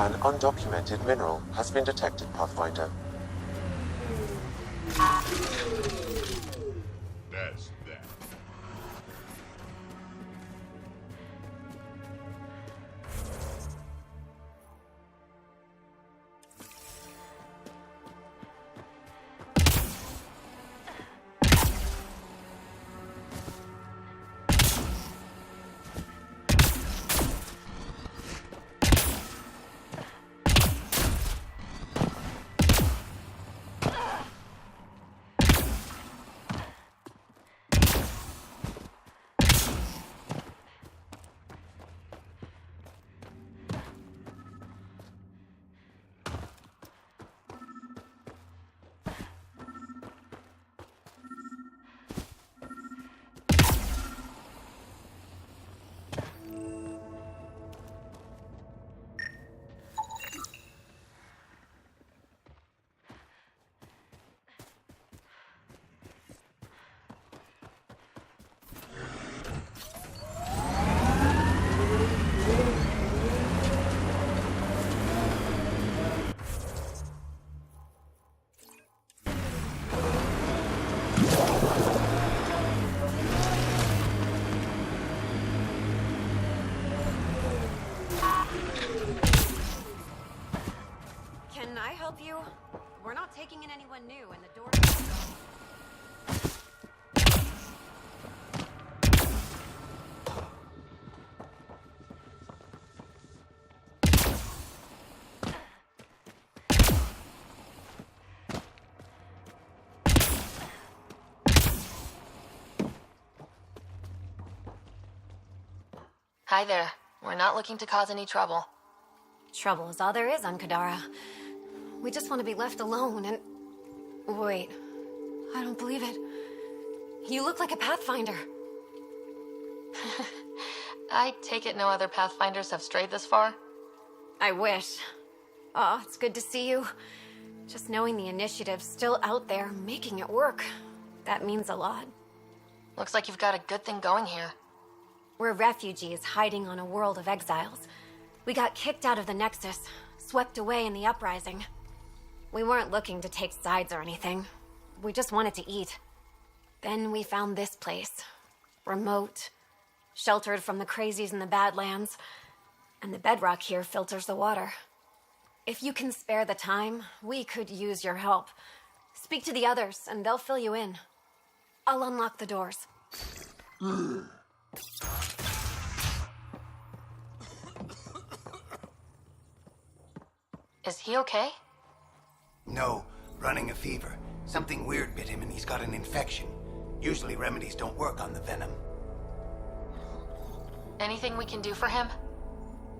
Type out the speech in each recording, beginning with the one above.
An undocumented mineral has been detected, Pathfinder. That's that. Can I help you? We're not taking in anyone new, and the door... Hi there. We're not looking to cause any trouble. Trouble is all there is on Kadara. We just want to be left alone and... Wait. I don't believe it. You look like a Pathfinder. I take it no other Pathfinders have strayed this far? I wish. Oh, it's good to see you. Just knowing the initiative's still out there, making it work. That means a lot. Looks like you've got a good thing going here. We're refugees hiding on a world of exiles. We got kicked out of the Nexus, swept away in the uprising. We weren't looking to take sides or anything. We just wanted to eat. Then we found this place. Remote. Sheltered from the crazies in the Badlands. And the bedrock here filters the water. If you can spare the time, we could use your help. Speak to the others, and they'll fill you in. I'll unlock the doors. Is he okay? No, running a fever. Something weird bit him and he's got an infection. Usually remedies don't work on the venom. Anything we can do for him?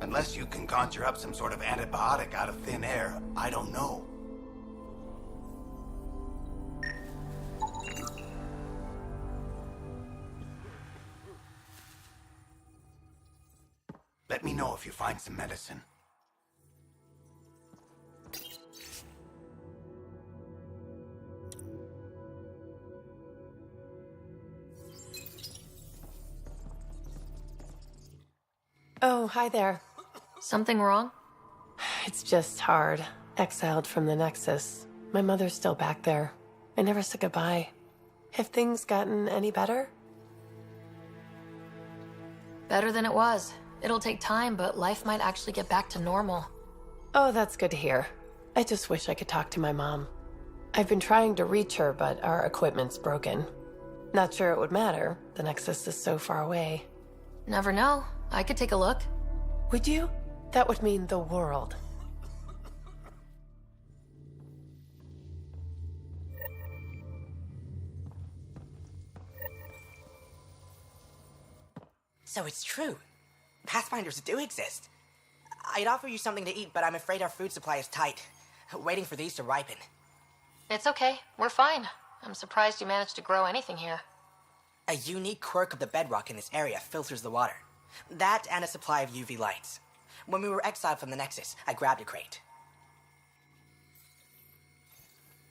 Unless you can conjure up some sort of antibiotic out of thin air, I don't know. Let me know if you find some medicine. Oh, hi there. Something wrong? It's just hard. Exiled from the Nexus. My mother's still back there. I never said goodbye. Have things gotten any better? Better than it was. It'll take time, but life might actually get back to normal. Oh, that's good to hear. I just wish I could talk to my mom. I've been trying to reach her, but our equipment's broken. Not sure it would matter. The Nexus is so far away. Never know. I could take a look. Would you? That would mean the world. So it's true. Pathfinders do exist. I'd offer you something to eat, but I'm afraid our food supply is tight. Waiting for these to ripen. It's okay. We're fine. I'm surprised you managed to grow anything here. A unique quirk of the bedrock in this area filters the water. That and a supply of UV lights. When we were exiled from the Nexus, I grabbed a crate.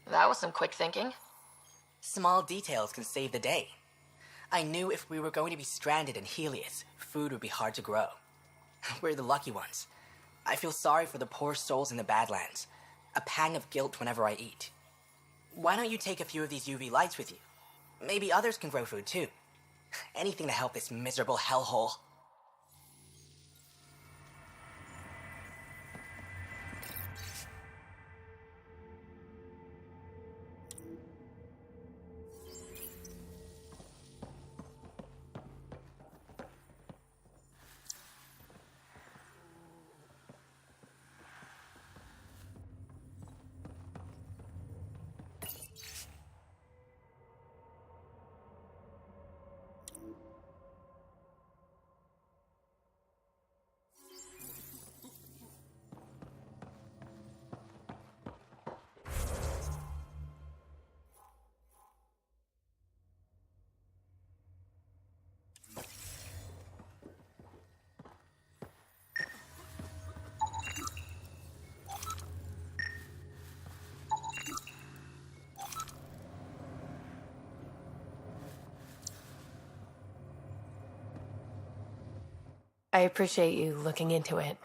That was some quick thinking. Small details can save the day. I knew if we were going to be stranded in Helios, food would be hard to grow. We're the lucky ones. I feel sorry for the poor souls in the Badlands. A pang of guilt whenever I eat. Why don't you take a few of these UV lights with you? Maybe others can grow food too. Anything to help this miserable hellhole. I appreciate you looking into it.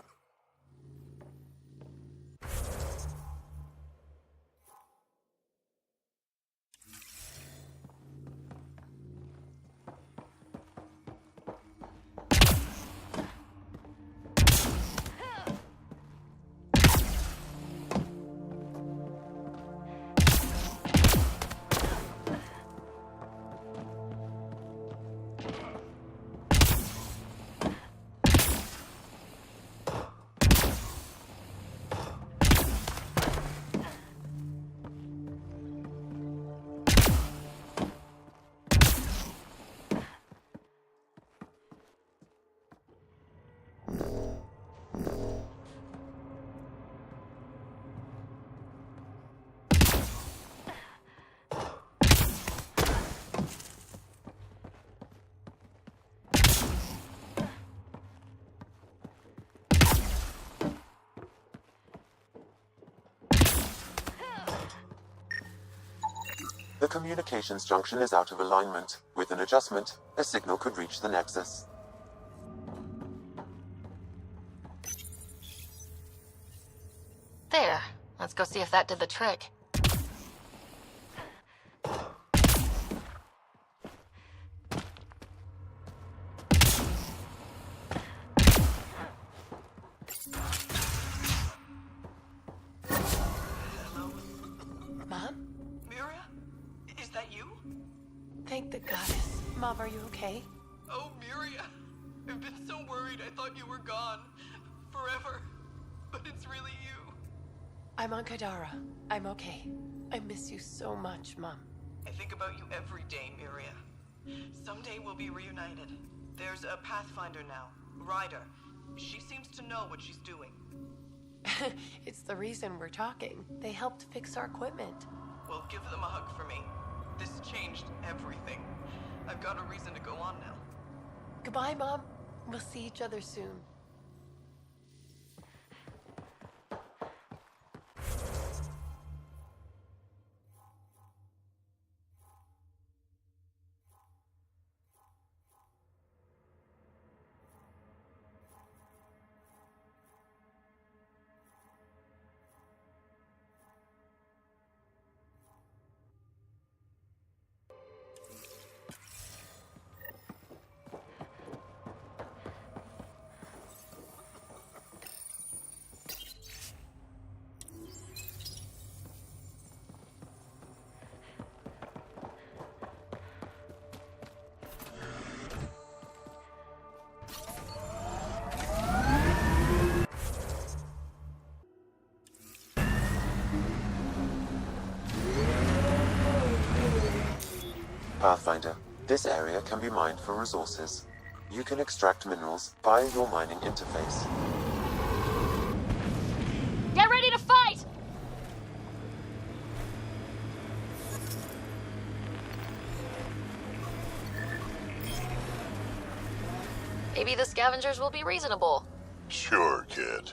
The communications junction is out of alignment. With an adjustment, a signal could reach the Nexus. There. Let's go see if that did the trick. Mom? Miria? Is that you? Thank the goddess. Mom, are you okay? Oh, Miria. I've been so worried I thought you were gone. Forever. But it's really you. I'm on Kadara. I'm okay. I miss you so much, Mom. I think about you every day, Miria. Someday we'll be reunited. There's a Pathfinder now, Ryder. She seems to know what she's doing. It's the reason we're talking. They helped fix our equipment. Well, give them a hug for me. This changed everything. I've got a reason to go on now. Goodbye, Mom. We'll see each other soon. Pathfinder, this area can be mined for resources. You can extract minerals via your mining interface. Get ready to fight! Maybe the scavengers will be reasonable. Sure, kid.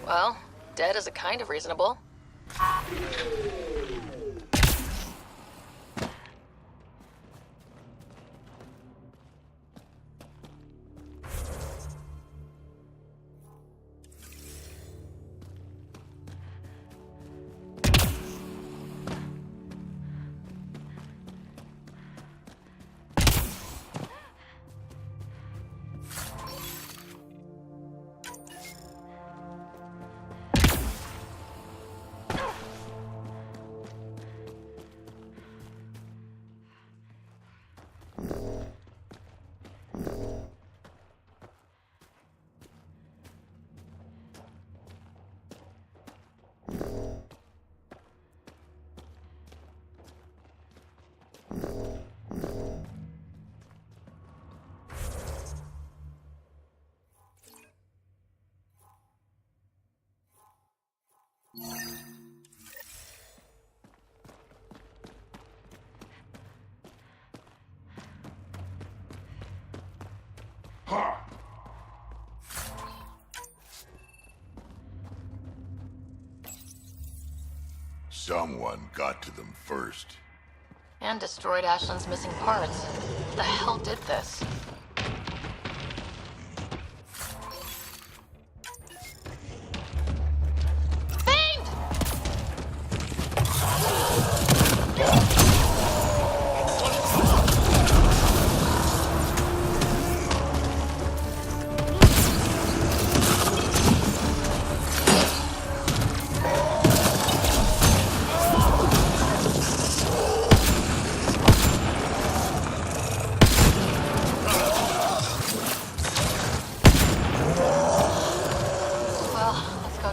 Well, dead is a kind of reasonable. Someone got to them first. And destroyed Ashland's missing parts. What the hell did this? Fiend!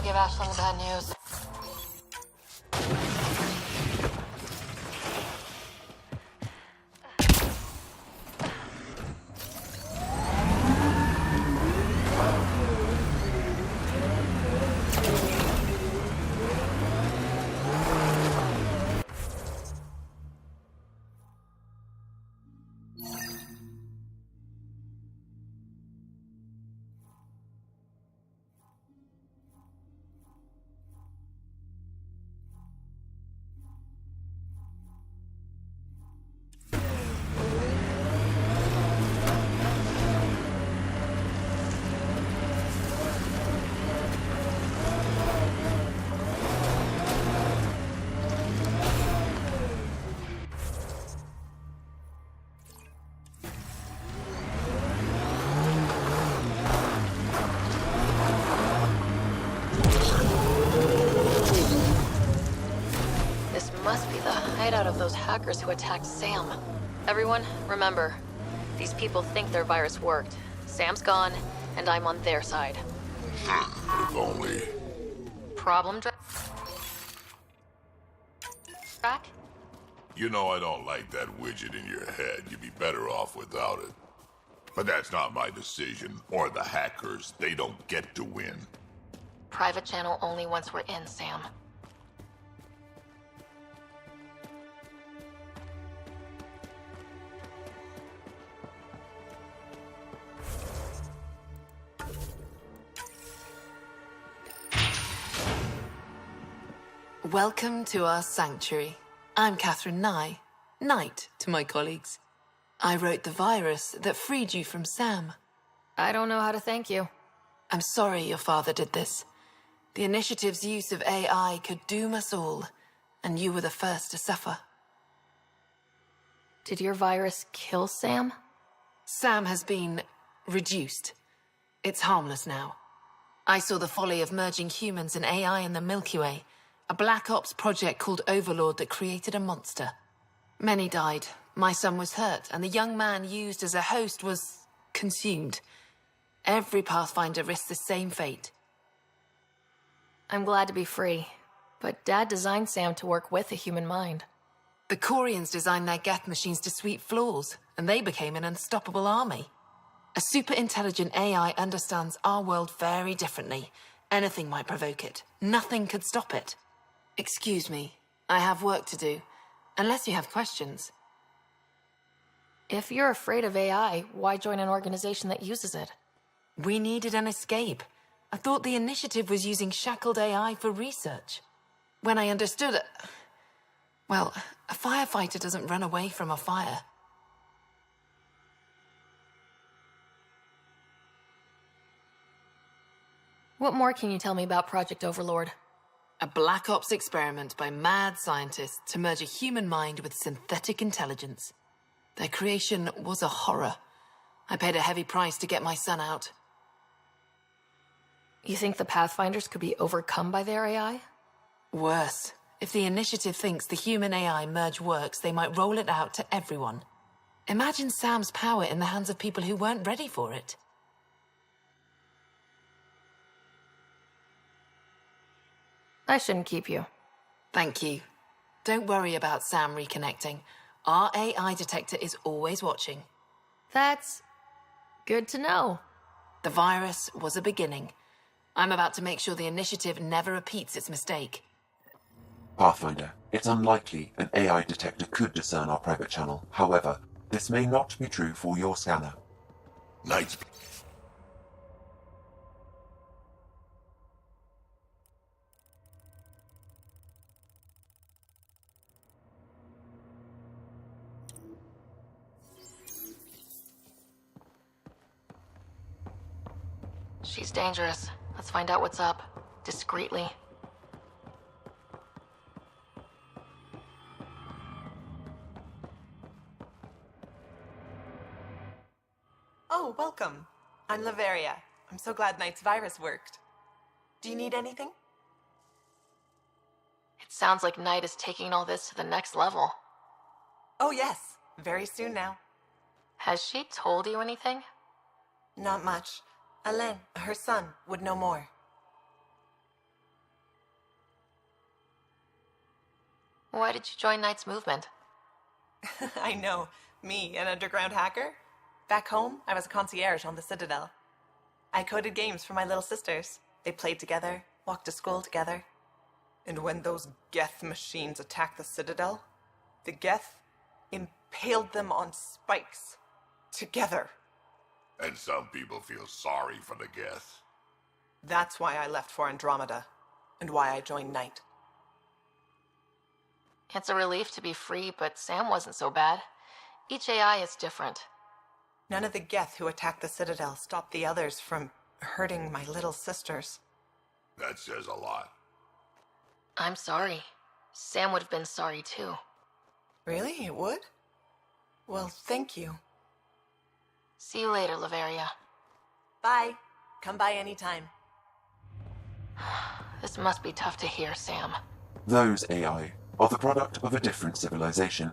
Give Ashland the bad news. Must be the hideout of those hackers who attacked Sam. Everyone, remember, these people think their virus worked. Sam's gone, and I'm on their side. If only. Problem track? You know I don't like that widget in your head. You'd be better off without it. But that's not my decision, or the hackers. They don't get to win. Private channel only once we're in, Sam. Welcome to our sanctuary. I'm Catherine Nye, Knight to my colleagues. I wrote the virus that freed you from Sam. I don't know how to thank you. I'm sorry your father did this. The Initiative's use of AI could doom us all, and you were the first to suffer. Did your virus kill Sam? Sam has been reduced. It's harmless now. I saw the folly of merging humans and AI in the Milky Way, a Black Ops project called Overlord that created a monster. Many died. My son was hurt, and the young man used as a host was consumed. Every Pathfinder risks the same fate. I'm glad to be free, but Dad designed Sam to work with a human mind. The Corians designed their Geth machines to sweep floors, and they became an unstoppable army. A super-intelligent AI understands our world very differently. Anything might provoke it. Nothing could stop it. Excuse me, I have work to do. Unless you have questions. If you're afraid of AI, why join an organization that uses it? We needed an escape. I thought the Initiative was using shackled AI for research. When I understood it... Well, a firefighter doesn't run away from a fire. What more can you tell me about Project Overlord? A Black Ops experiment by mad scientists to merge a human mind with synthetic intelligence. Their creation was a horror. I paid a heavy price to get my son out. You think the Pathfinders could be overcome by their AI? Worse. If the Initiative thinks the human-AI merge works, they might roll it out to everyone. Imagine Sam's power in the hands of people who weren't ready for it. I shouldn't keep you. Thank you. Don't worry about Sam reconnecting. Our AI detector is always watching. That's good to know. The virus was a beginning. I'm about to make sure the initiative never repeats its mistake. Pathfinder, it's unlikely an AI detector could discern our private channel. However, this may not be true for your scanner. Knights. She's dangerous. Let's find out what's up. Discreetly. Oh, welcome. I'm Laveria. I'm so glad Knight's virus worked. Do you need anything? It sounds like Knight is taking all this to the next level. Oh, yes. Very soon now. Has she told you anything? Not much. Alain, her son, would know more. Why did you join Knight's movement? I know. Me, an underground hacker? Back home, I was a concierge on the Citadel. I coded games for my little sisters. They played together, walked to school together. And when those Geth machines attacked the Citadel, the Geth impaled them on spikes. Together. And some people feel sorry for the Geth. That's why I left for Andromeda, and why I joined Knight. It's a relief to be free, but Sam wasn't so bad. Each AI is different. None of the Geth who attacked the Citadel stopped the others from hurting my little sisters. That says a lot. I'm sorry. Sam would have been sorry too. Really? It would? Well, thank you. See you later, Laveria. Bye. Come by anytime. This must be tough to hear, Sam. Those AI are the product of a different civilization.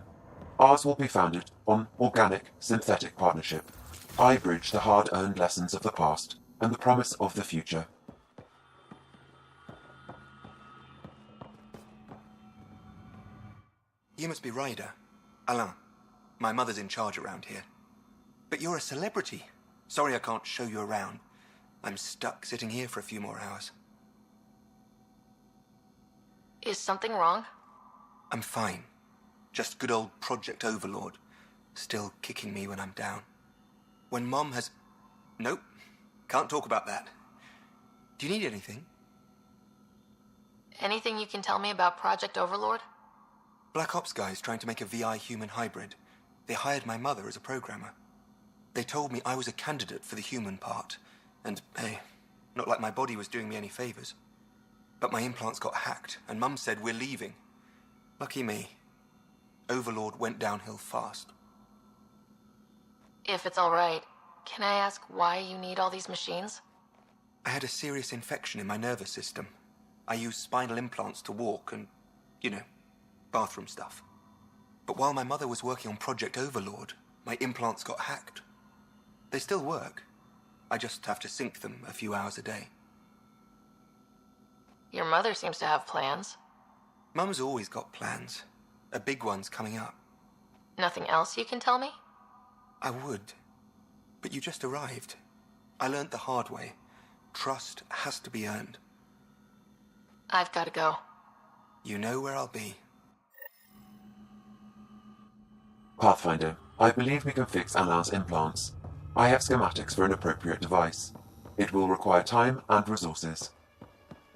Ours will be founded on organic, synthetic partnership. I bridge the hard-earned lessons of the past and the promise of the future. You must be Ryder. Alain. My mother's in charge around here. But you're a celebrity. Sorry I can't show you around. I'm stuck sitting here for a few more hours. Is something wrong? I'm fine. Just good old Project Overlord. Still kicking me when I'm down. When Mom has... Nope. Can't talk about that. Do you need anything? Anything you can tell me about Project Overlord? Black Ops guys trying to make a VI human hybrid. They hired my mother as a programmer. They told me I was a candidate for the human part. And, hey, not like my body was doing me any favors. But my implants got hacked, and Mum said we're leaving. Lucky me. Overlord went downhill fast. If it's all right, can I ask why you need all these machines? I had a serious infection in my nervous system. I used spinal implants to walk and, bathroom stuff. But while my mother was working on Project Overlord, my implants got hacked. They still work. I just have to sync them a few hours a day. Your mother seems to have plans. Mum's always got plans. A big one's coming up. Nothing else you can tell me? I would. But you just arrived. I learned the hard way. Trust has to be earned. I've got to go. You know where I'll be. Pathfinder, I believe we can fix Alain's implants. I have schematics for an appropriate device. It will require time and resources.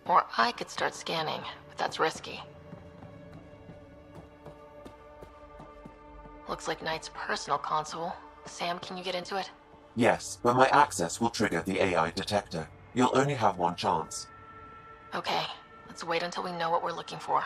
Or I could start scanning, but that's risky. Looks like Knight's personal console. Sam, can you get into it? Yes, but my access will trigger the AI detector. You'll only have one chance. Okay, let's wait until we know what we're looking for.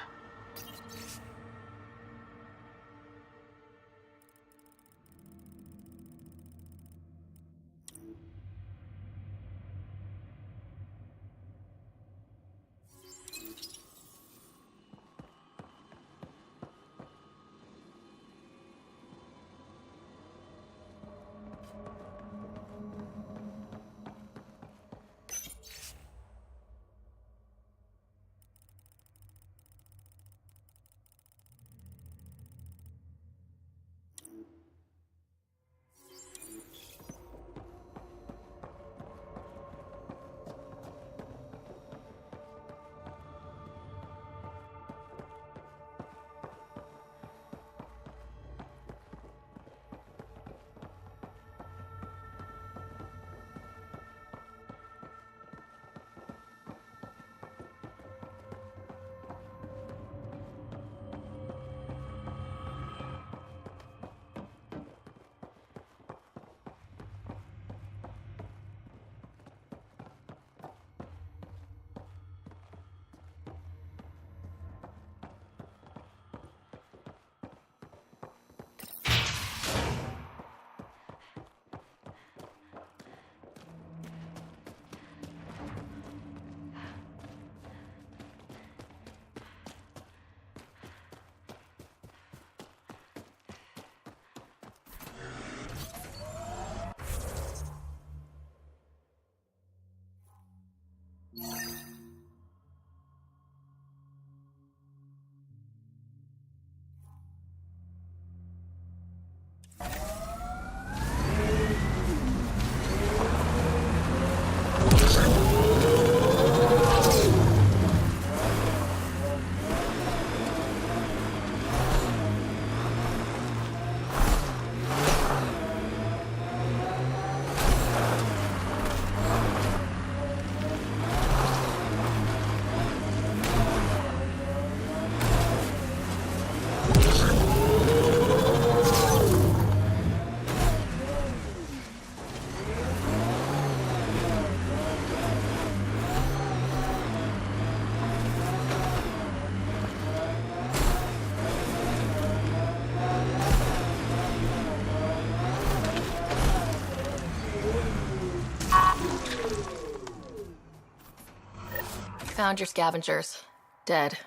Found your scavengers. Dead.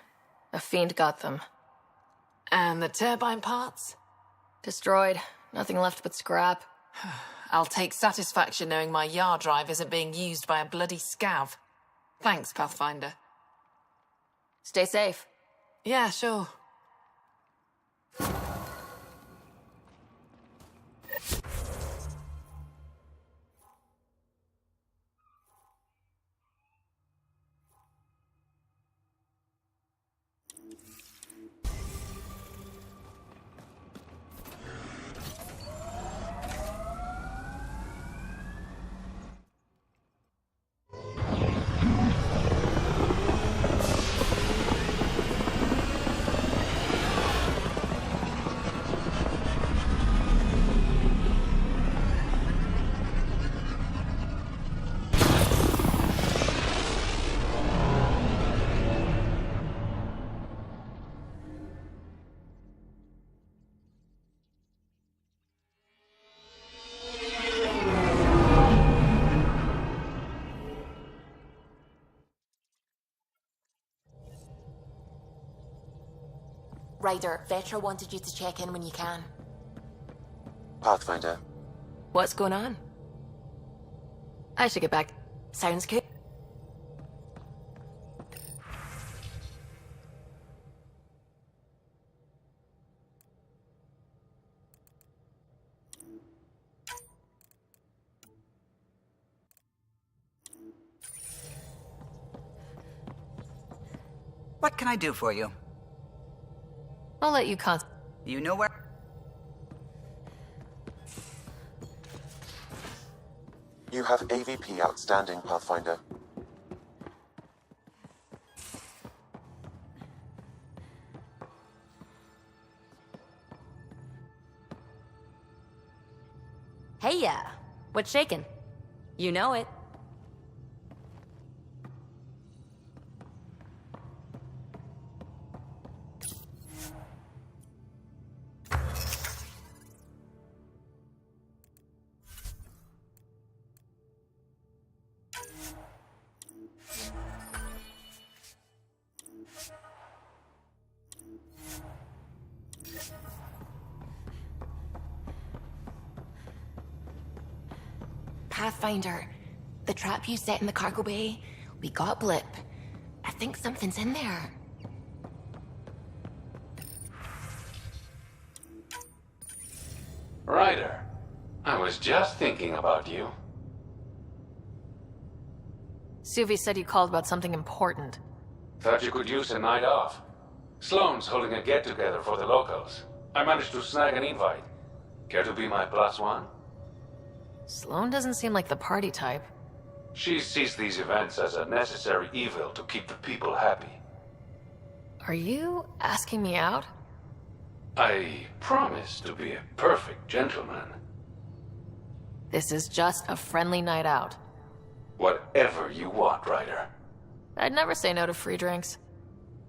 A fiend got them. And the turbine parts? Destroyed. Nothing left but scrap. I'll take satisfaction knowing my yard drive isn't being used by a bloody scav. Thanks, Pathfinder. Stay safe. Yeah, sure. Ryder, Vetra wanted you to check in when you can. Pathfinder. What's going on? I should get back. Sounds good. What can I do for you? I'll let you You know where? You have AVP outstanding, Pathfinder. Hey, yeah. What's shaking? You know it. Pathfinder, the trap you set in the cargo bay, we got blip. I think something's in there. Ryder, I was just thinking about you. Suvi said you called about something important. Thought you could use a night off. Sloane's holding a get-together for the locals. I managed to snag an invite. Care to be my +1? Sloane doesn't seem like the party type. She sees these events as a necessary evil to keep the people happy. Are you asking me out? I promise to be a perfect gentleman. This is just a friendly night out. Whatever you want, Ryder. I'd never say no to free drinks.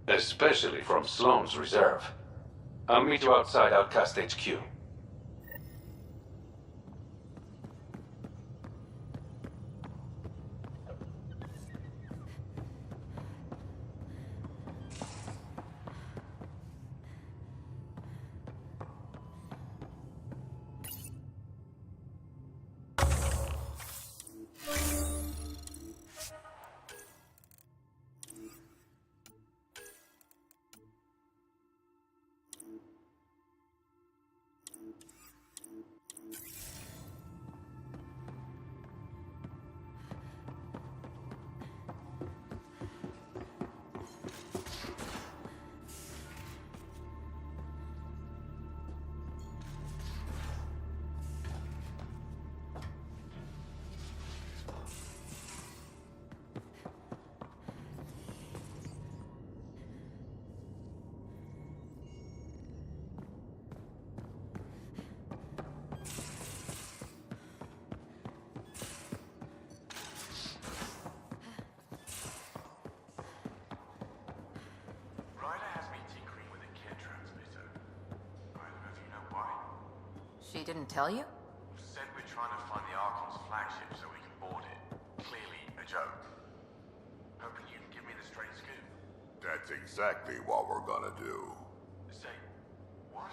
Especially from Sloane's reserve. I'll meet you outside Outcast HQ. She didn't tell you? Said we're trying to find the Archon's flagship so we can board it. Clearly a joke. Hoping you can give me the straight That's exactly what we're gonna do. Say, what?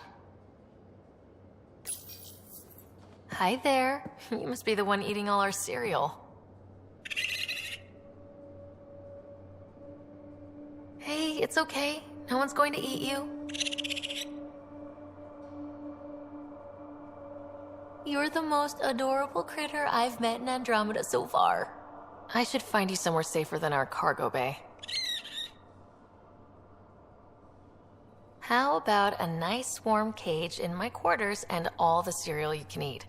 Hi there. You must be the one eating all our cereal. Hey, it's okay. No one's going to eat you. You're the most adorable critter I've met in Andromeda so far. I should find you somewhere safer than our cargo bay. How about a nice warm cage in my quarters and all the cereal you can eat?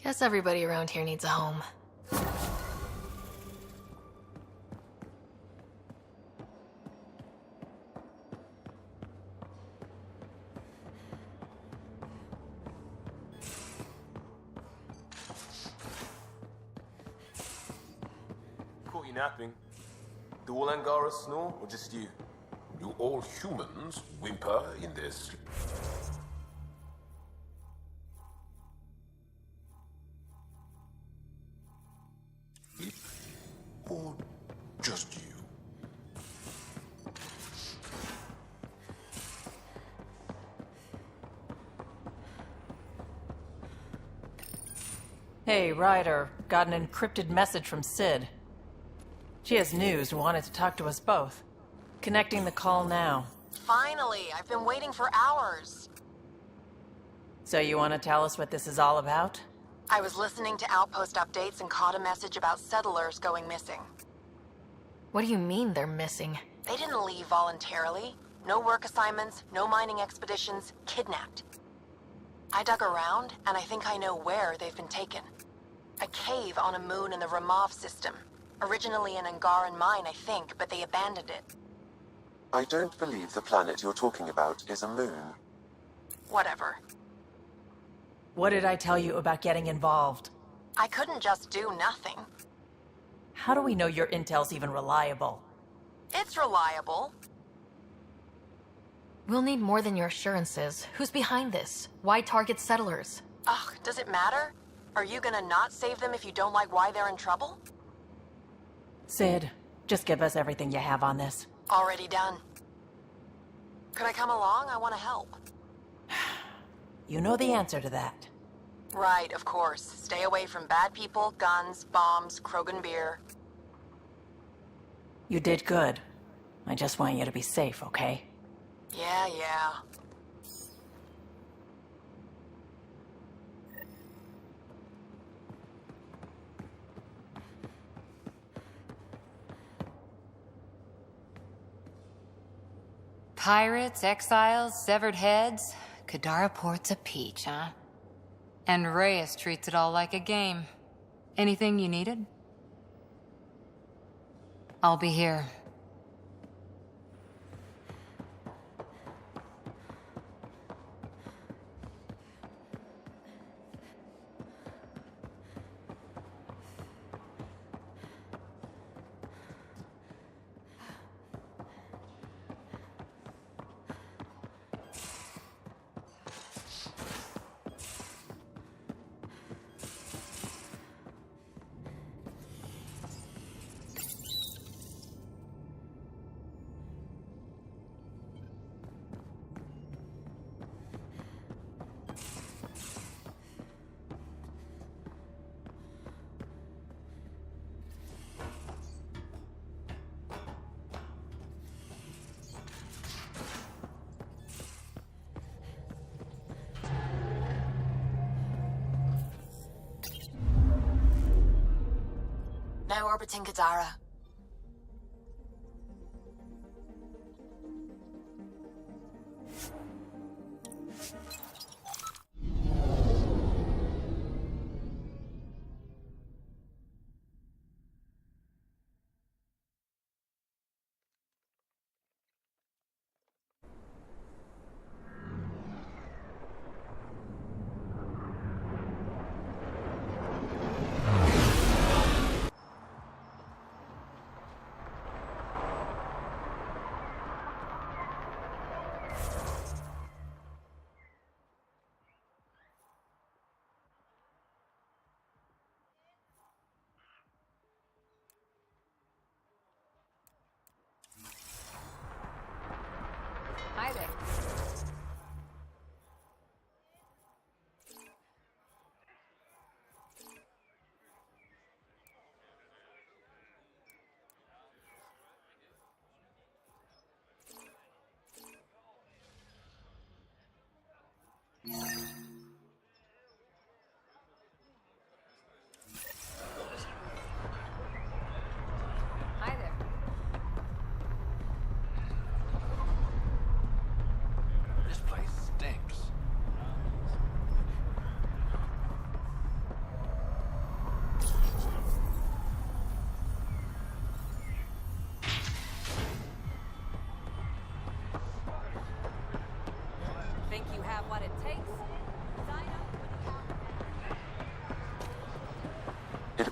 Guess everybody around here needs a home. Caught you napping. Do all Angaras snore, or just you? Do all humans whimper in their sleep? Or just you? Hey, Ryder. Got an encrypted message from Sid. She has news and wanted to talk to us both. Connecting the call now. Finally! I've been waiting for hours. So you want to tell us what this is all about? I was listening to Outpost updates and caught a message about settlers going missing. What do you mean they're missing? They didn't leave voluntarily. No work assignments, no mining expeditions, kidnapped. I dug around, and I think I know where they've been taken. A cave on a moon in the Ramov system. Originally an Angaran mine, I think, but they abandoned it. I don't believe the planet you're talking about is a moon. Whatever. What did I tell you about getting involved? I couldn't just do nothing. How do we know your intel's even reliable? It's reliable. We'll need more than your assurances. Who's behind this? Why target settlers? Ugh, does it matter? Are you gonna not save them if you don't like why they're in trouble? Sid, just give us everything you have on this. Already done. Could I come along? I want to help. You know the answer to that. Right, of course. Stay away from bad people, guns, bombs, Krogan beer. You did good. I just want you to be safe, okay? Yeah. Pirates, exiles, severed heads. Kadara Port's a peach, huh? And Reyes treats it all like a game. Anything you needed? I'll be here. Now orbiting Kadara.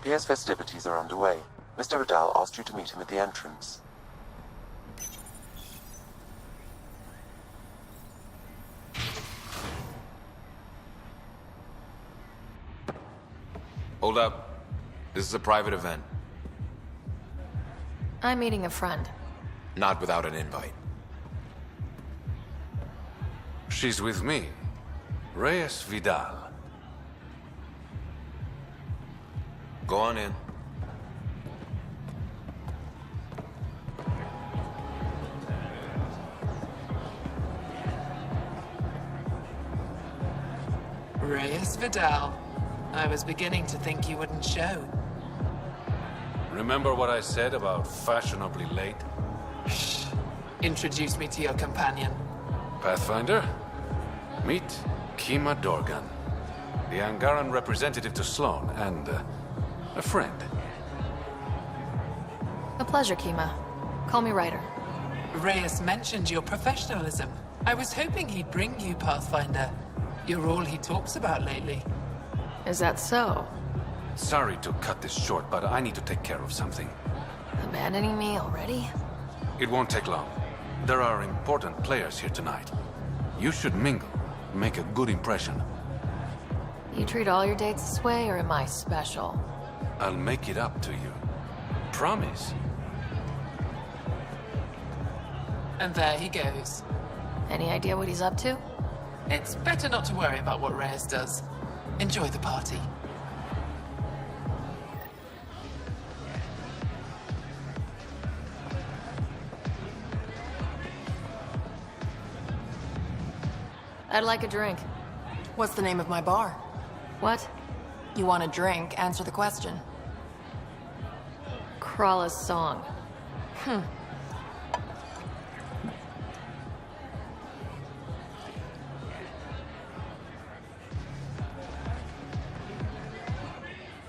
appears festivities are underway. Mr. Vidal asked you to meet him at the entrance. Hold up. This is a private event. I'm meeting a friend. Not without an invite. She's with me. Reyes Vidal. Go on in. Reyes Vidal. I was beginning to think you wouldn't show. Remember what I said about fashionably late? Shh. Introduce me to your companion. Pathfinder? Meet Kima Dorgan, the Angaran representative to Sloane, and a friend. A pleasure, Kima. Call me Ryder. Reyes mentioned your professionalism. I was hoping he'd bring you, Pathfinder. You're all he talks about lately. Is that so? Sorry to cut this short, but I need to take care of something. Abandoning me already? It won't take long. There are important players here tonight. You should mingle, make a good impression. You treat all your dates this way, or am I special? I'll make it up to you. Promise. And there he goes. Any idea what he's up to? It's better not to worry about what Reyes does. Enjoy the party. I'd like a drink. What's the name of my bar? What? You want a drink? Answer the question. Krala's song.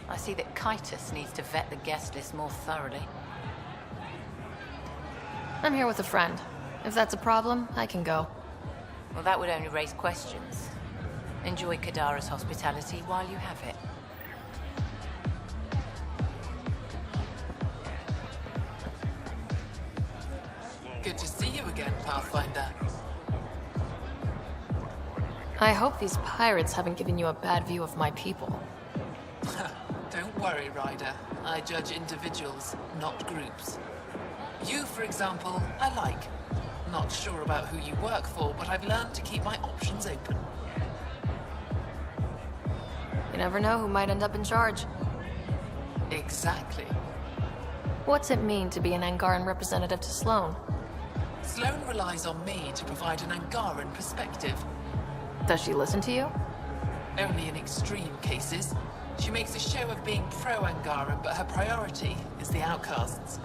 I see that Kitus needs to vet the guest list more thoroughly. I'm here with a friend. If that's a problem, I can go. Well, that would only raise questions. Enjoy Kadara's hospitality while you have it. Good to see you again, Pathfinder. I hope these pirates haven't given you a bad view of my people. Don't worry, Ryder. I judge individuals, not groups. You, for example, I like. Not sure about who you work for, but I've learned to keep my options open. You never know who might end up in charge. Exactly. What's it mean to be an Angaran representative to Sloane? Sloane relies on me to provide an Angaran perspective. Does she listen to you? Only in extreme cases. She makes a show of being pro-Angaran, but her priority is the outcasts.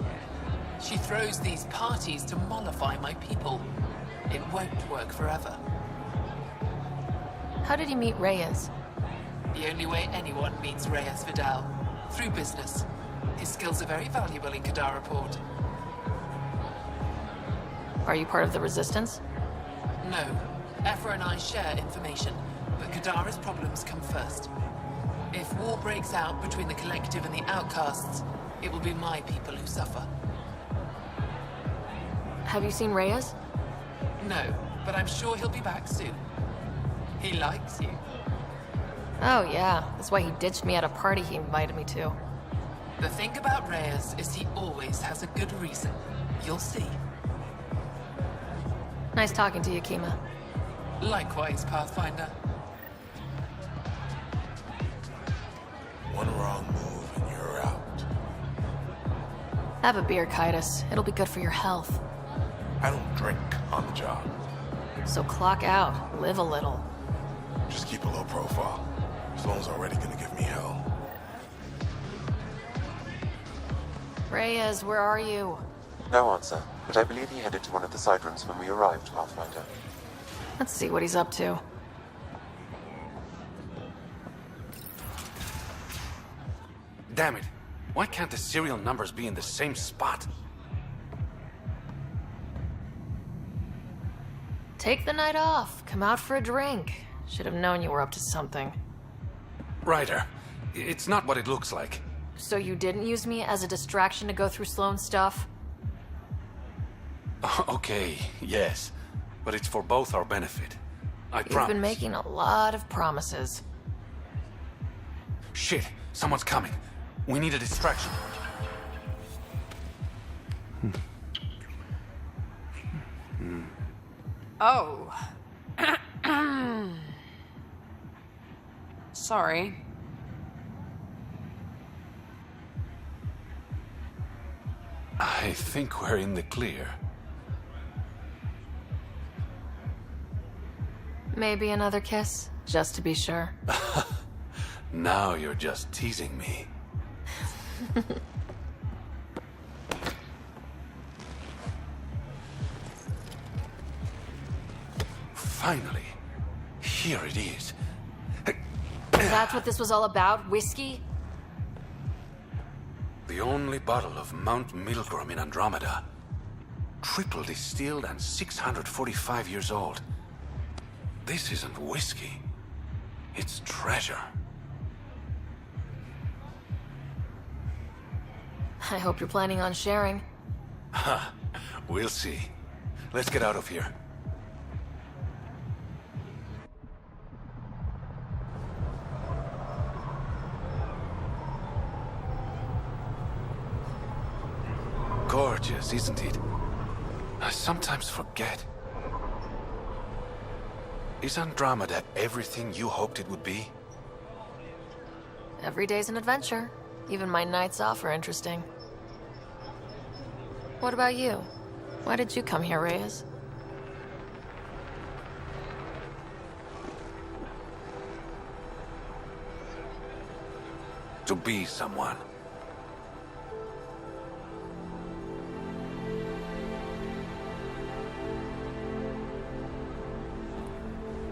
She throws these parties to mollify my people. It won't work forever. How did you meet Reyes? The only way anyone meets Reyes Vidal. Through business. His skills are very valuable in Kadara Port. Are you part of the Resistance? No. Ephra and I share information, but Kadara's problems come first. If war breaks out between the Collective and the Outcasts, it will be my people who suffer. Have you seen Reyes? No, but I'm sure he'll be back soon. He likes you. Oh yeah, that's why he ditched me at a party he invited me to. The thing about Reyes is he always has a good reason. You'll see. Nice talking to you, Kima. Likewise, Pathfinder. One wrong move and you're out. Have a beer, Kitus. It'll be good for your health. I don't drink on the job. So clock out. Live a little. Just keep a low profile. Sloane's already gonna give me hell. Reyes, where are you? No answer, but I believe he headed to one of the side rooms when we arrived, Pathfinder. Let's see what he's up to. Damn it. Why can't the serial numbers be in the same spot? Take the night off. Come out for a drink. Should have known you were up to something. Ryder, it's not what it looks like. So you didn't use me as a distraction to go through Sloane's stuff? Okay, yes. But it's for both our benefit. I promise. You've been making a lot of promises. Shit, someone's coming. We need a distraction. Oh. Sorry. I think we're in the clear. Maybe another kiss, just to be sure. Now you're just teasing me. Finally, here it is. That's what this was all about? Whiskey? The only bottle of Mount Milgram in Andromeda. Triple distilled and 645 years old. This isn't whiskey. It's treasure. I hope you're planning on sharing. Ha, we'll see. Let's get out of here. Gorgeous, isn't it? I sometimes forget. Is Andromeda everything you hoped it would be? Every day's an adventure. Even my nights off are interesting. What about you? Why did you come here, Reyes? To be someone.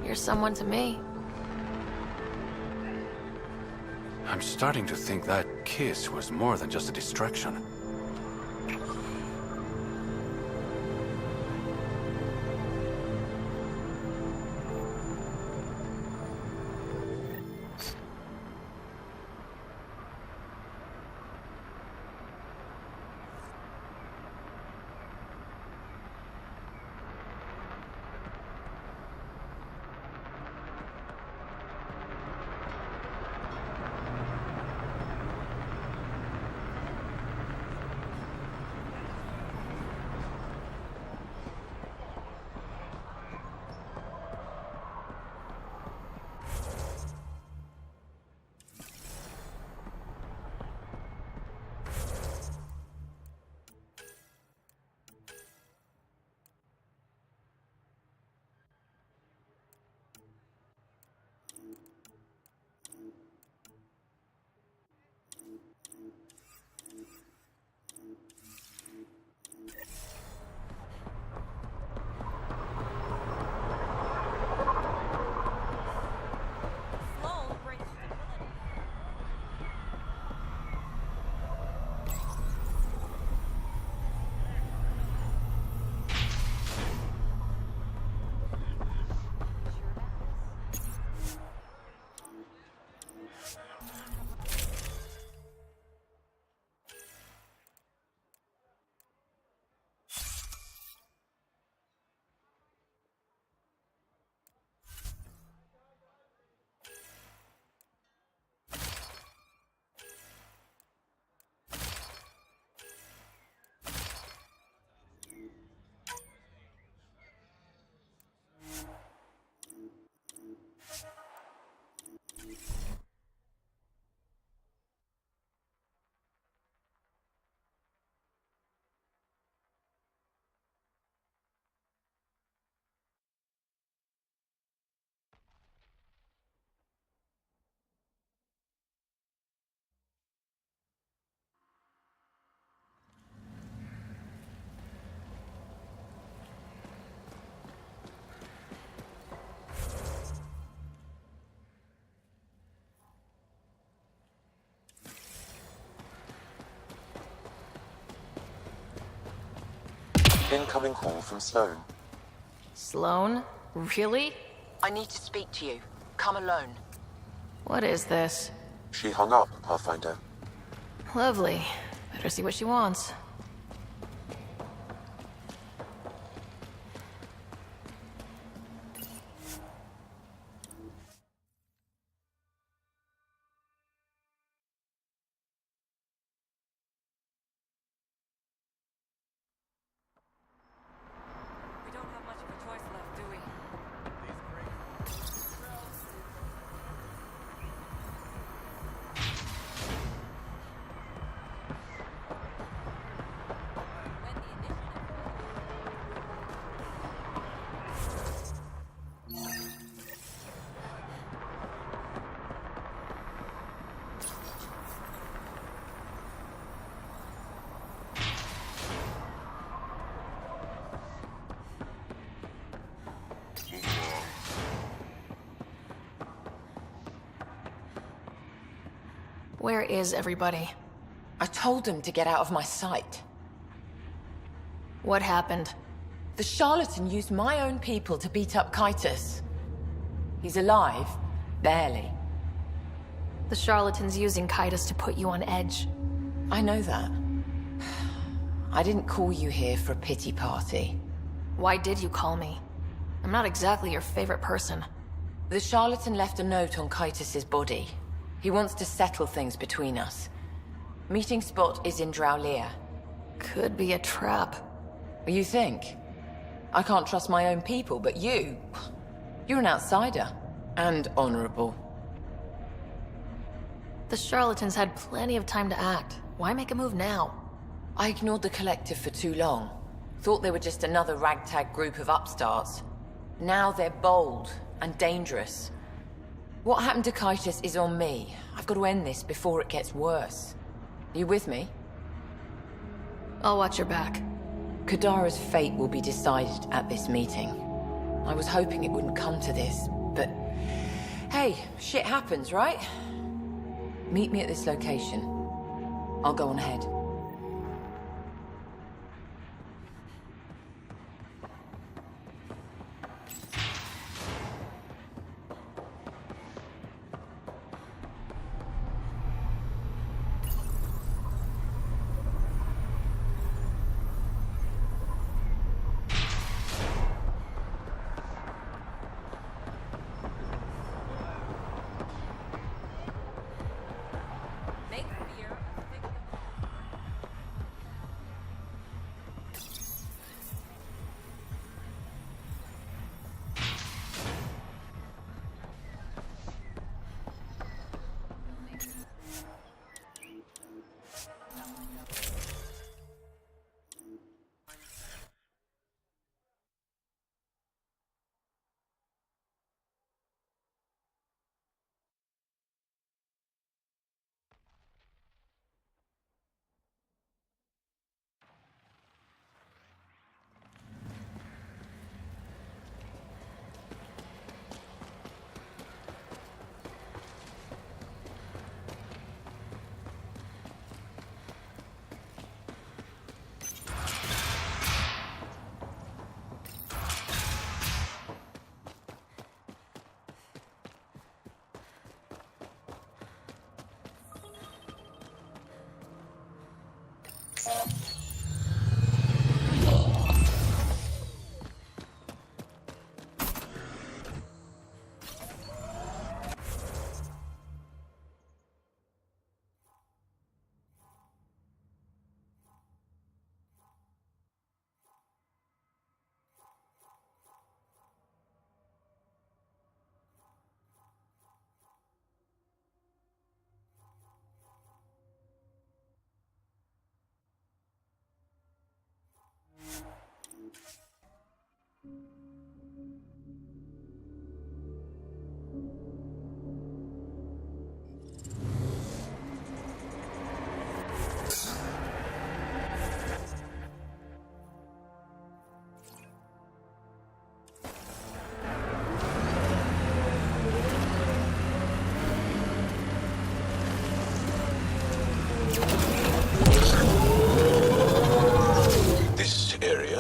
You're someone to me. I'm starting to think that kiss was more than just a distraction. Incoming call from Sloane. Sloane? Really? I need to speak to you. Come alone. What is this? She hung up, Pathfinder. Lovely. Better see what she wants. Where is everybody? I told them to get out of my sight. What happened? The Charlatan used my own people to beat up Kytus. He's alive, barely. The Charlatan's using Kytus to put you on edge. I know that. I didn't call you here for a pity party. Why did you call me? I'm not exactly your favorite person. The Charlatan left a note on Kytus's body. He wants to settle things between us. Meeting spot is in lair. Could be a trap. You think? I can't trust my own people, but you're an outsider. And honorable. The Charlatans had plenty of time to act. Why make a move now? I ignored the Collective for too long. Thought they were just another ragtag group of upstarts. Now they're bold and dangerous. What happened to Kytus is on me. I've got to end this before it gets worse. You with me? I'll watch your back. Kadara's fate will be decided at this meeting. I was hoping it wouldn't come to this, but... Hey, shit happens, right? Meet me at this location. I'll go on ahead.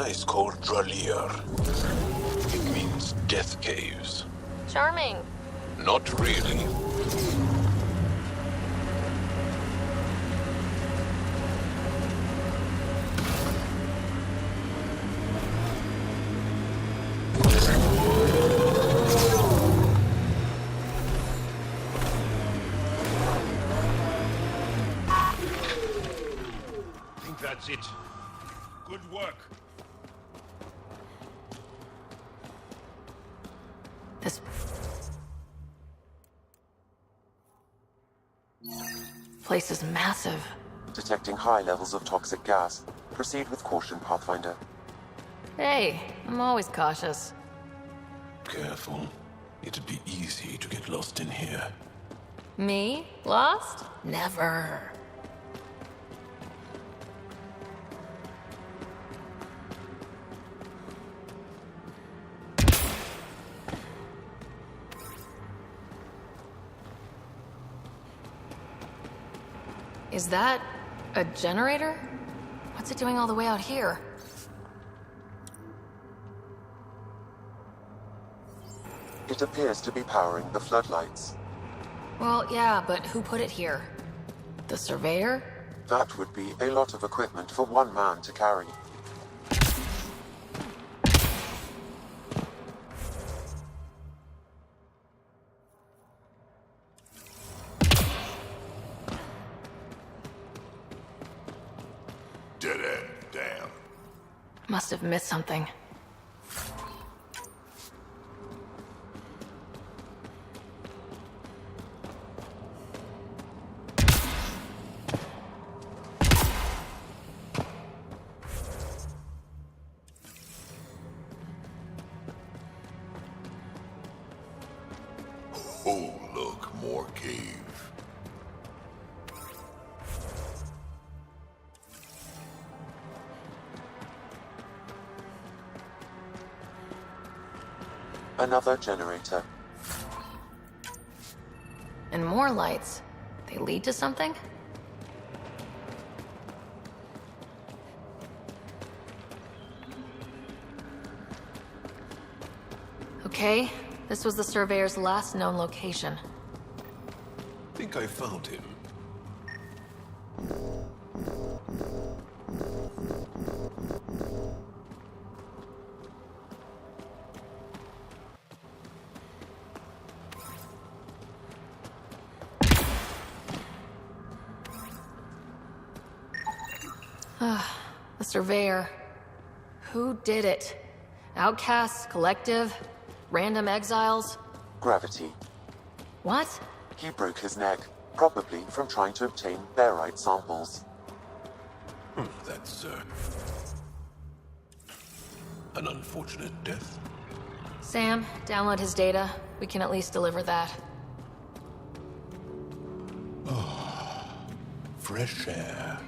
Is called lair. It means death caves. Charming. Not really. This place is massive. Detecting high levels of toxic gas. Proceed with caution, Pathfinder. Hey, I'm always cautious. Careful. It'd be easy to get lost in here. Me? Lost? Never. Is that a generator? What's it doing all the way out here? It appears to be powering the floodlights. Well, yeah, but who put it here? The surveyor? That would be a lot of equipment for one man to carry. Dead end, damn. Must have missed something. Oh, look, more cave. Another generator. And more lights. They lead to something? Okay, this was the surveyor's last known location. Think I found him. The surveyor. Who did it? Outcasts, Collective, random exiles? Gravity. What? He broke his neck, probably from trying to obtain barite samples. That's, an unfortunate death. Sam, download his data. We can at least deliver that. Fresh air.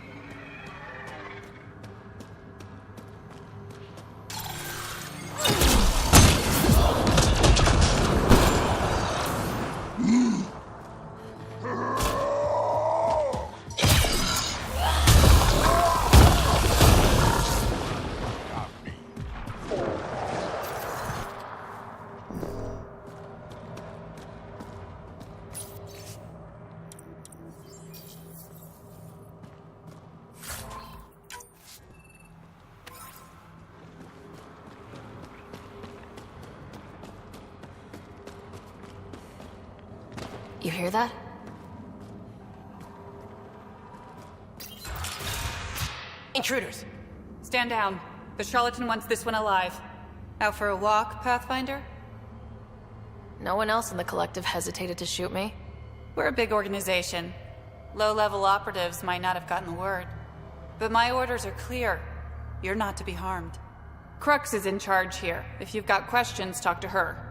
You hear that? Intruders! Stand down. The Charlatan wants this one alive. Out for a walk, Pathfinder? No one else in the Collective hesitated to shoot me. We're a big organization. Low-level operatives might not have gotten the word. But my orders are clear. You're not to be harmed. Crux is in charge here. If you've got questions, talk to her.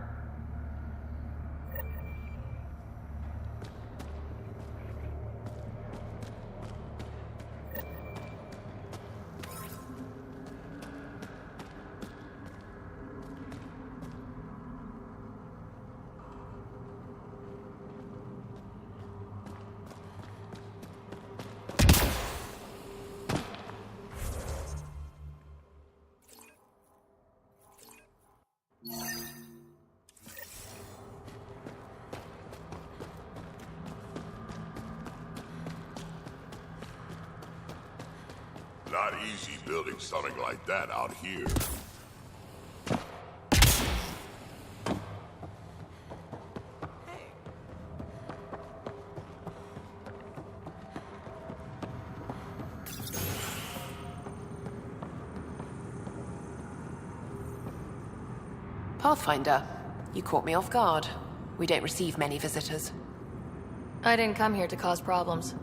Not easy building something like that out here. Pathfinder, You caught me off guard. We don't receive many visitors. I didn't come here to cause problems.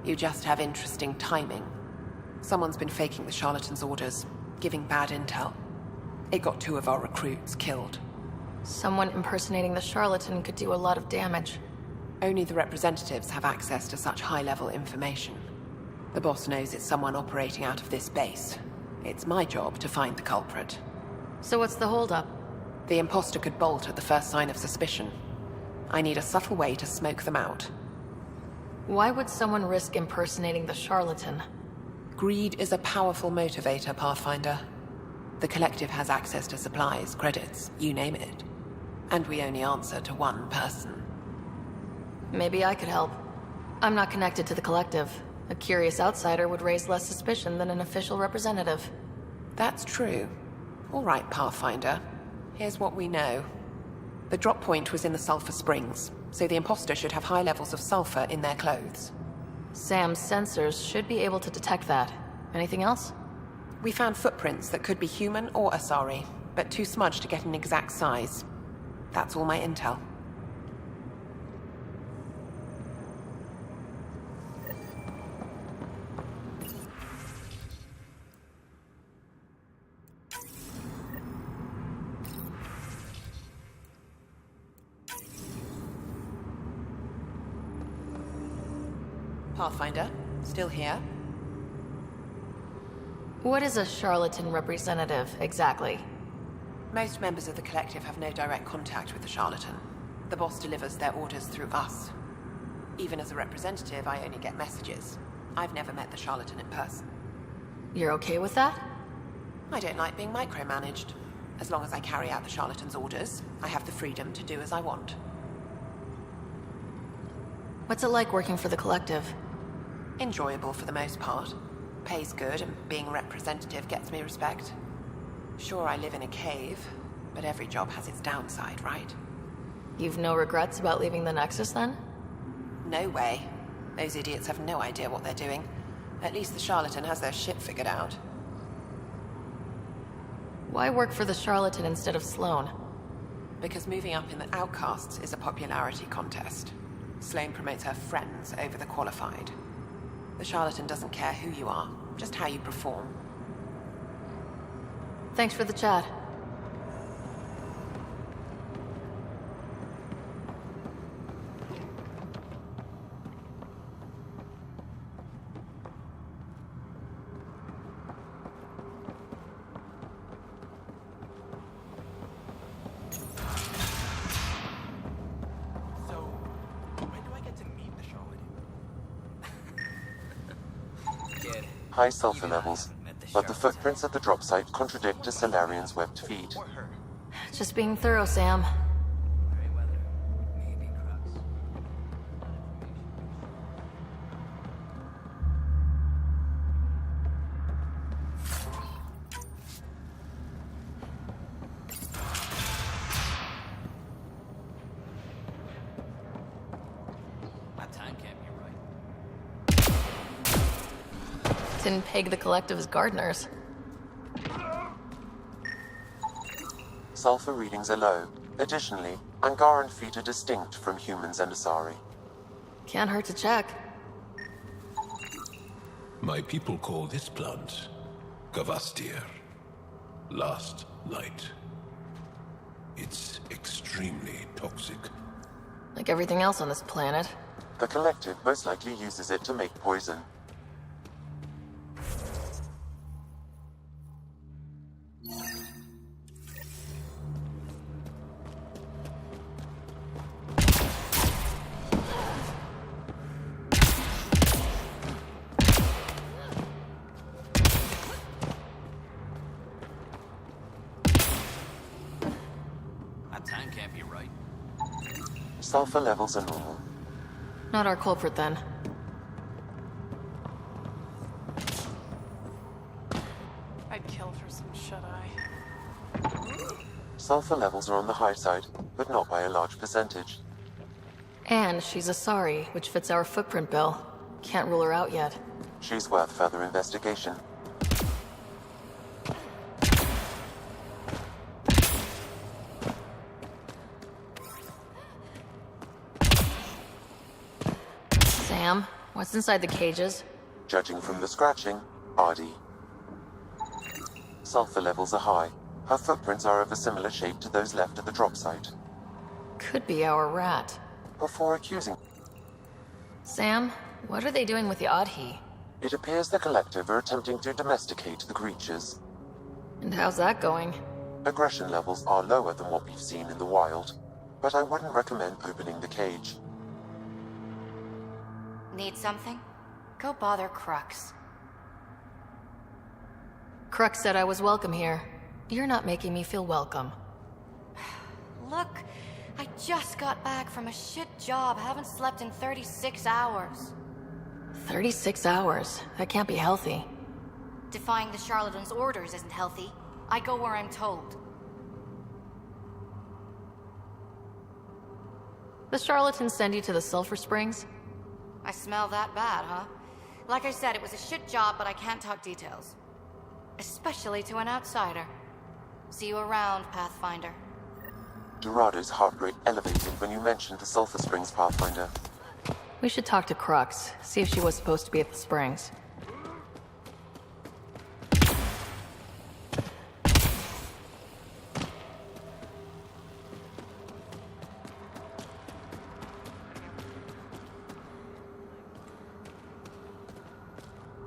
You just have interesting timing. Someone's been faking the Charlatan's orders, giving bad intel. It got 2 of our recruits killed. Someone impersonating the Charlatan could do a lot of damage. Only the representatives have access to such high-level information. The boss knows it's someone operating out of this base. It's my job to find the culprit. So what's the holdup? The imposter could bolt at the first sign of suspicion. I need a subtle way to smoke them out. Why would someone risk impersonating the Charlatan? Greed is a powerful motivator, Pathfinder. The Collective has access to supplies, credits, you name it. And we only answer to one person. Maybe I could help. I'm not connected to the Collective. A curious outsider would raise less suspicion than an official representative. That's true. All right, Pathfinder. Here's what we know. The drop point was in the sulfur springs, so the imposter should have high levels of sulfur in their clothes. Sam's sensors should be able to detect that. Anything else? We found footprints that could be human or Asari, but too smudged to get an exact size. That's all my intel. Pathfinder, still here? What is a Charlatan representative, exactly? Most members of the Collective have no direct contact with the Charlatan. The boss delivers their orders through us. Even as a representative, I only get messages. I've never met the Charlatan in person. You're okay with that? I don't like being micromanaged. As long as I carry out the Charlatan's orders, I have the freedom to do as I want. What's it like working for the Collective? Enjoyable for the most part. Pays good, and being a representative gets me respect. Sure, I live in a cave, but every job has its downside, right? You've no regrets about leaving the Nexus, then? No way. Those idiots have no idea what they're doing. At least the Charlatan has their shit figured out. Why work for the Charlatan instead of Sloane? Because moving up in the Outcasts is a popularity contest. Sloane promotes her friends over the qualified. The Charlatan doesn't care who you are, just how you perform. Thanks for the chat. High sulfur levels, but the footprints at the drop site contradict a Solarian's webbed feet. Just being thorough, Sam. Didn't peg the Collective as gardeners. Sulfur readings are low. Additionally, Angaran feet are distinct from humans and Asari. Can't hurt to check. My people call this plant Gavastir. Last light. It's extremely toxic. Like everything else on this planet. The Collective most likely uses it to make poison. Sulfur levels are normal. Not our culprit, then. I'd kill for some shut-eye. Sulfur levels are on the high side, but not by a large percentage. And she's Asari, which fits our footprint bill. Can't rule her out yet. She's worth further investigation. Sam, what's inside the cages? Judging from the scratching, RD. Sulfur levels are high. Her footprints are of a similar shape to those left at the drop site. Could be our rat. Before accusing... Sam, what are they doing with the Adhi? It appears the Collective are attempting to domesticate the creatures. And how's that going? Aggression levels are lower than what we've seen in the wild, but I wouldn't recommend opening the cage. Need something? Go bother Crux. Crux said I was welcome here. You're not making me feel welcome. Look, I just got back from a shit job. Haven't slept in 36 hours. 36 hours? That can't be healthy. Defying the Charlatan's orders isn't healthy. I go where I'm told. The Charlatans send you to the Sulphur Springs? I smell that bad, huh? Like I said, it was a shit job, but I can't talk details. Especially to an outsider. See you around, Pathfinder. Dorado's heart rate elevated when you mentioned the Sulphur Springs, Pathfinder. We should talk to Crux, see if she was supposed to be at the Springs.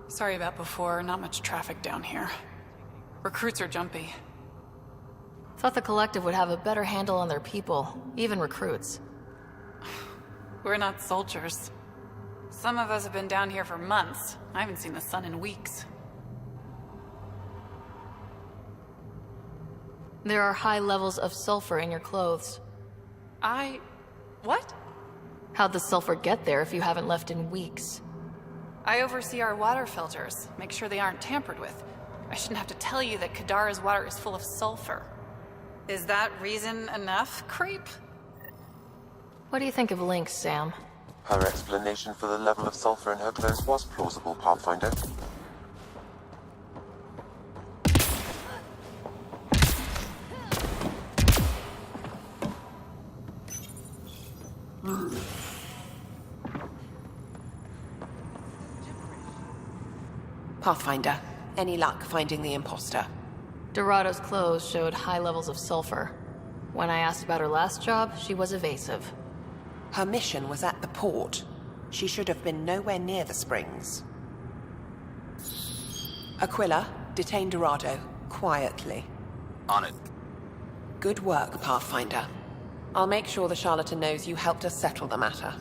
Sorry about before, not much traffic down here. Recruits are jumpy. Thought the Collective would have a better handle on their people, even recruits. We're not soldiers. Some of us have been down here for months. I haven't seen the sun in weeks. There are high levels of sulfur in your clothes. What? How'd the sulfur get there if you haven't left in weeks? I oversee our water filters, make sure they aren't tampered with. I shouldn't have to tell you that Kadara's water is full of sulfur. Is that reason enough, creep? What do you think of Lynx, Sam? Her explanation for the level of sulfur in her clothes was plausible, Pathfinder. Pathfinder, any luck finding the imposter? Dorado's clothes showed high levels of sulfur. When I asked about her last job, she was evasive. Her mission was at the port. She should have been nowhere near the springs. Aquila, detain Dorado, quietly. On it. Good work, Pathfinder. I'll make sure the Charlatan knows you helped us settle the matter.